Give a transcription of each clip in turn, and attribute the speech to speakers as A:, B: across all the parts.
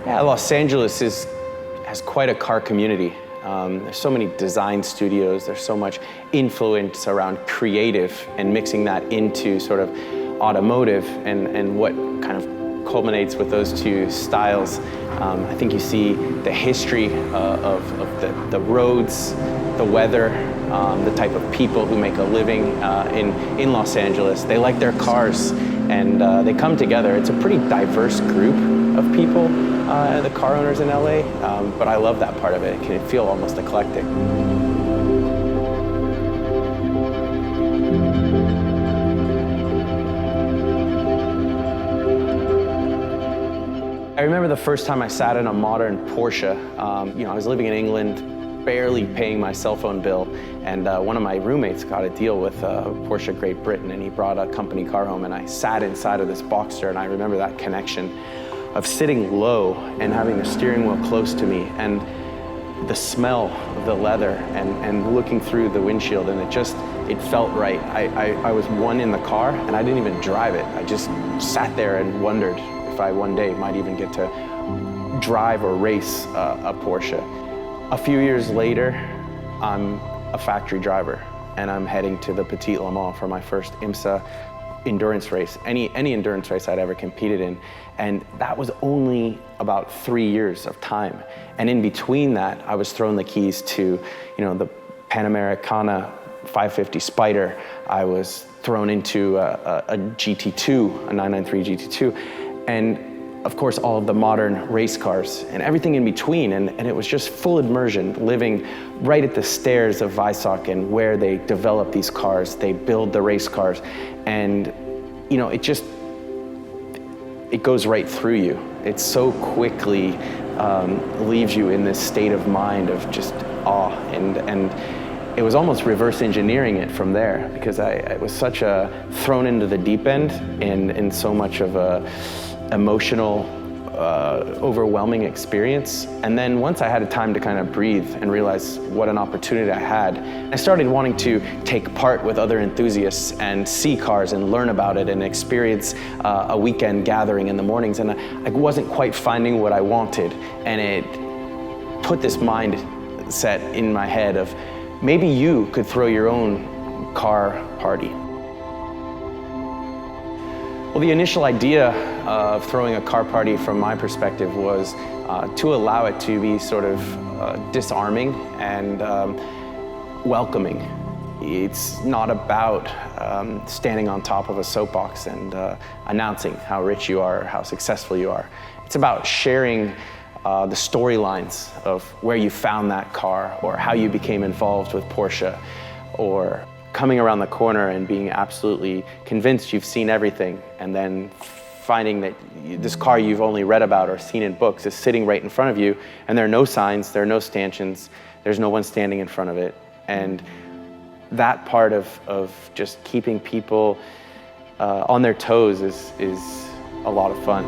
A: Yeah, Los Angeles has quite a car community. There's so many design studios, there's so much influence around creative and mixing that into sort of automotive and what kind of culminates with those two styles. I think you see the history of the roads, the weather, the type of people who make a living in Los Angeles. They like their cars and they come together. It's a pretty diverse group of people, the car owners in LA, but I love that part of it. It can feel almost eclectic. I remember the first time I sat in a modern Porsche. I was living in England, barely paying my cell phone bill, and one of my roommates got a deal with Porsche Great Britain, and he brought a company car home, and I sat inside of this Boxster, and I remember that connection of sitting low and having the steering wheel close to me, and the smell of the leather, and looking through the windshield, and it felt right. I was one in the car, and I didn't even drive it. I just sat there and wondered if I one day might even get to drive or race a Porsche. A few years later, I'm a factory driver, and I'm heading to the Petit Le Mans for my first IMSA endurance race, any endurance race I'd ever competed in. And that was only about 3 years of time. And in between that, I was thrown the keys to, the Panamericana 550 Spider. I was thrown into a GT2, a 993 GT2. And of course, all of the modern race cars and everything in between. And it was just full immersion, living right at the stairs of Weissach and where they develop these cars, they build the race cars. And, it goes right through you. It so quickly leaves you in this state of mind of just awe. And it was almost reverse engineering it from there, because I was such a thrown into the deep end in so much of a emotional, overwhelming experience. And then once I had a time to kind of breathe and realize what an opportunity I had, I started wanting to take part with other enthusiasts and see cars and learn about it and experience a weekend gathering in the mornings. And I wasn't quite finding what I wanted. And it put this mindset in my head of maybe you could throw your own car party. Well, the initial idea of throwing a car party from my perspective was to allow it to be sort of disarming and welcoming. It's not about standing on top of a soapbox and announcing how rich you are or how successful you are. It's about sharing the storylines of where you found that car, or how you became involved with Porsche, or coming around the corner and being absolutely convinced you've seen everything, and then finding that this car you've only read about or seen in books is sitting right in front of you, and there are no signs, there are no stanchions, there's no one standing in front of it. And that part of just keeping people on their toes is a lot of fun.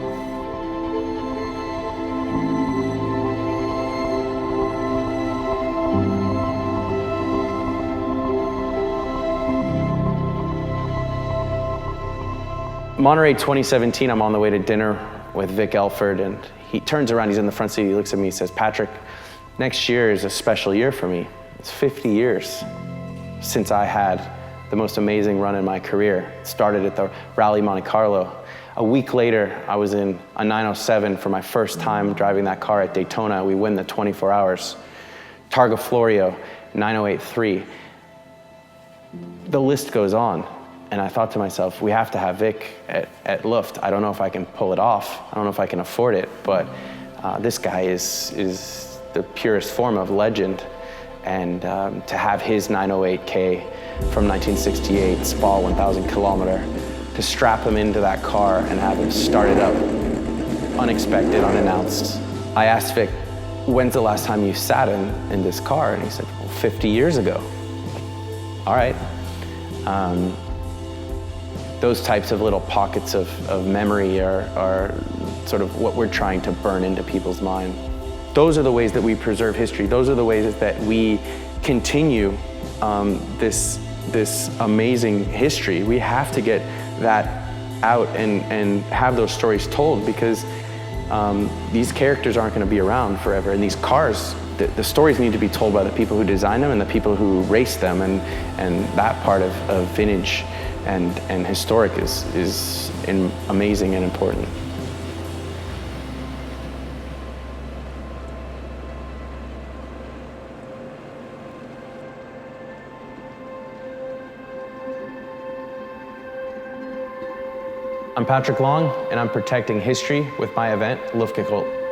A: Monterey 2017, I'm on the way to dinner with Vic Elford, and he turns around, he's in the front seat, he looks at me, he says, "Patrick, next year is a special year for me. It's 50 years since I had the most amazing run in my career. It started at the Rally Monte Carlo. A week later, I was in a 907 for my first time driving that car at Daytona. We win the 24 hours. Targa Florio, 9083. The list goes on. And I thought to myself, we have to have Vic at Luft. I don't know if I can pull it off. I don't know if I can afford it, but this guy is the purest form of legend. And to have his 908K from 1968, Spa 1,000 kilometer, to strap him into that car and have him start it up, unexpected, unannounced. I asked Vic, when's the last time you sat in this car? And he said, well, 50 years ago. All right. Those types of little pockets of memory are sort of what we're trying to burn into people's mind. Those are the ways that we preserve history. Those are the ways that we continue this amazing history. We have to get that out and have those stories told, because these characters aren't going to be around forever. And these cars, the stories need to be told by the people who design them and the people who race them. And that part of vintage and historic is amazing and important. I'm Patrick Long, and I'm protecting history with my event, Luftgekühlt.